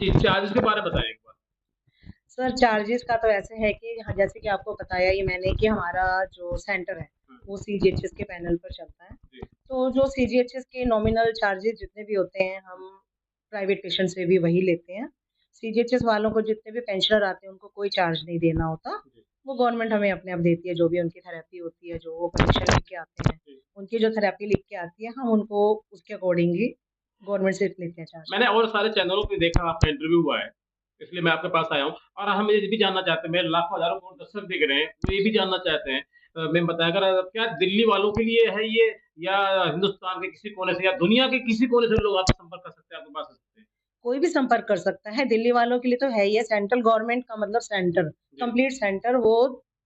जी, charges के बारे में बताएँ एक बार। सर चार्जेस का तो ऐसे है कि जैसे कि आपको बताया ही मैंने कि हमारा जो सेंटर है हुँ, वो सीजीएचएस के पैनल पर चलता है। जी, तो जो सीजीएचएस के नॉमिनल चार्जेस जितने भी होते हैं हम प्राइवेट पेशेंट से भी वही लेते हैं। सीजीएचएस वालों को जितने भी पेंशनर आते हैं उनको कोई चार्ज नहीं देना होता। जी, वो गवर्नमेंट हमें अपने आप देती है जो भी उनकी थेरेपी होती है, जो वो कमीशन लिख के आते हैं। जी। उनकी जो थेरेपी लिख के आती है हम उनको उसके अकॉर्डिंगली गवर्नमेंट से लेते हैं चार्ज। मैंने और सारे चैनलों पे देखा आपका इंटरव्यू हुआ है, इसलिए मैं आपके पास आया हूँ और हम ये भी जानना चाहते हैं, मेरे लाखों हज़ारों करोड़ दर्शक देख रहे हैं, वो ये भी जानना चाहते हैं मैं बताएँ अगर क्या दिल्ली वालों के लिए है ये या हिंदुस्तान के किसी कोने से या दुनिया के किसी कोने से लोग आपसे संपर्क कर सकते हैं, आपके पास आ सकते हैं? कोई भी संपर्क कर सकता है, दिल्ली वालों के लिए तो है ही है, सेंट्रल गवर्नमेंट का मतलब सेंटर, जी। कंप्लीट सेंटर वो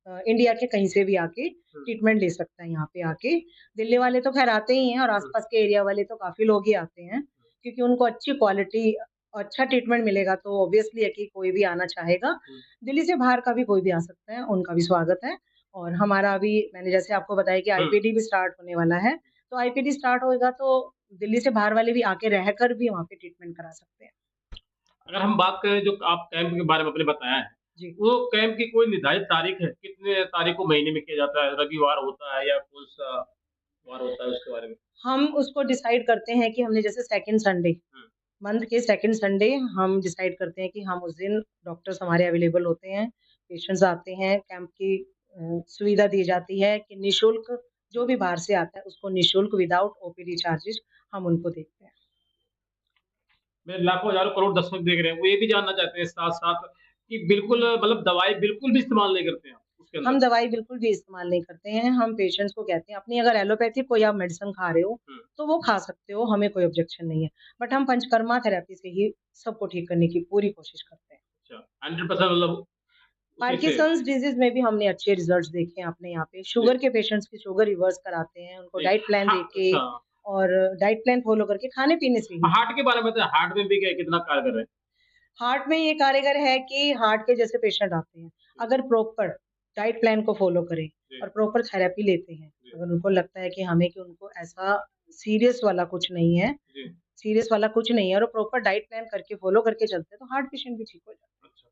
इंडिया के कहीं से भी आके हुँ, ट्रीटमेंट ले सकता है यहाँ पे आके। दिल्ली वाले तो ख़ैर आते ही हैं और हुँ, आस-पास के एरिया वाले तो काफ़ी लोग ही आते हैं, क्योंकि उनको अच्छी क्वालिटी अच्छा ट्रीटमेंट मिलेगा तो ऑब्वियसली है कि कोई भी आना चाहेगा। हुँ, दिल्ली से बाहर का भी कोई भी आ सकता है, उनका भी स्वागत है और हमारा अभी मैंने जैसे आपको बताया कि हुँ। आईपीडी भी स्टार्ट होने वाला है, तो आईपीडी स्टार्ट होएगा तो दिल्ली से बाहर वाले भी आके रहकर भी वहाँ पे ट्रीटमेंट करा सकते हैं। अगर हम बात करें जो आप कैंप के बारे में आपने बताया है, जी। वो कैंप की कोई निर्धारित तारीख है? कितने तारीख को महीने में किया जाता है? रविवार होता है या कौन-सा वार होता है उसके बारे में? हम उसको डिसाइड करते हैं कि हमने जैसे सेकंड संडे हुँ, मंथ के सेकंड संडे हम डिसाइड करते हैं कि हम उस दिन डॉक्टर्स हमारे अवेलेबल होते हैं, पेशेंट्स आते हैं, कैंप की सुविधा दी जाती है कि निःशुल्क जो हुँ। भी बाहर से आता है उसको निःशुल्क विदाउट ओपीडी चार्जेस हम उनको देखते हैं। मेरे लाखों हज़ारों करोड़ दर्शक देख रहे हैं, वो ये भी जानना चाहते हैं साथ-साथ कि बिल्कुल मतलब दवाई बिल्कुल भी इस्तेमाल नहीं करते हैं आप उसके हम अंदर? दवाई बिल्कुल भी इस्तेमाल नहीं करते हैं, हम पेशेंट्स को कहते हैं अपनी अगर एलोपैथिक कोई आप मेडिसिन खा रहे हो, हुँ, तो वो खा सकते हो, हमें कोई ऑब्जेक्शन नहीं है। बट हम पंचकर्मा थेरेपी से ही सबको ठीक करने की पूरी कोशिश करते हैं। अच्छा 100% मतलब उसी से पार्किंसंस डिज़ीज़ में भी हमने अच्छे रिज़ल्ट्स देखे हैं अपने यहाँ पे। जी, शुगर के पेशेंट्स की शुगर रिवर्स कराते हैं, उनको जी। डाइट प्लान देके अच्छा, और डाइट प्लान फ़ॉलो करके खाने-पीने से ही। हार्ट के बारे में बताएँ, हार्ट में भी क्या कितना कारगर है? हार्ट में ये कारीगर है कि हार्ट के जैसे पेशेंट आते हैं, जी, अगर प्रॉपर डाइट प्लान को फ़ॉलो करें जी, और प्रॉपर थेरेपी लेते हैं, जी, अगर उनको लगता है कि हमें कि उनको ऐसा सीरियस वाला कुछ नहीं है जी, सीरियस वाला कुछ नहीं है और प्रॉपर डाइट प्लान करके फ़ॉलो करके चलते हैं, तो हार्ट पेशेंट भी ठीक हो जाता है। अच्छा।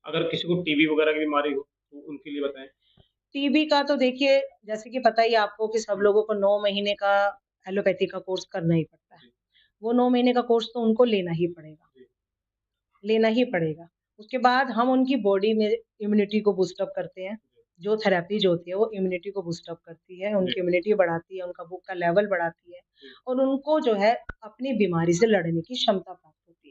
अगर किसी को टीबी वगैरह की बीमारी हो, तो उनके लिए बताएँ? टीबी का तो देखिए जैसे कि पता ही है आपको कि सब हुँ, लोगों को 9 महीने का एलोपैथी का कोर्स करना ही पड़ता है। जी, वो 9 महीने का कोर्स तो उनको जी, लेना ही पड़ेगा। उसके बाद हम उनकी बॉडी में इम्यूनिटी को बूस्ट अप करते हैं। जी, जो थेरेपी जो होती है वो इम्यूनिटी को बूस्ट अप करती है, जी, उनकी इम्यूनिटी बढ़ाती है, उनका भूख का लेवल बढ़ाती है जी। और उनको जो है अपनी बीमारी से लड़ने की क्षमता प्राप्त